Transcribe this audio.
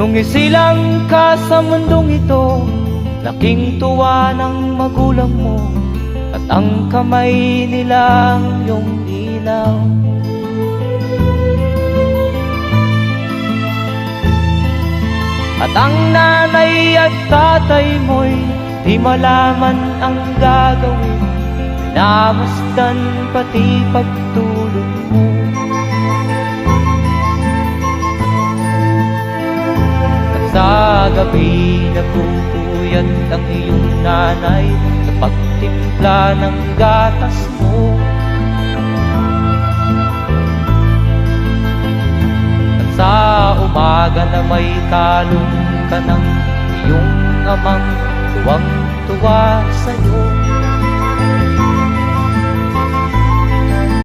Nung isilang ka sa mundong ito, laking tuwa ng magulang mo, at ang kamay nila ang iyong ilaw. At ang nanay at tatay mo'y di malaman ang gagawin, minamasdan pati pagtulog mo. At sa gabi nagpupuyat ang iyong nanay sa pagtimpla ng gatas mo. At sa umaga na may talong ka ng iyong amang tuwang-tuwa sa'yo.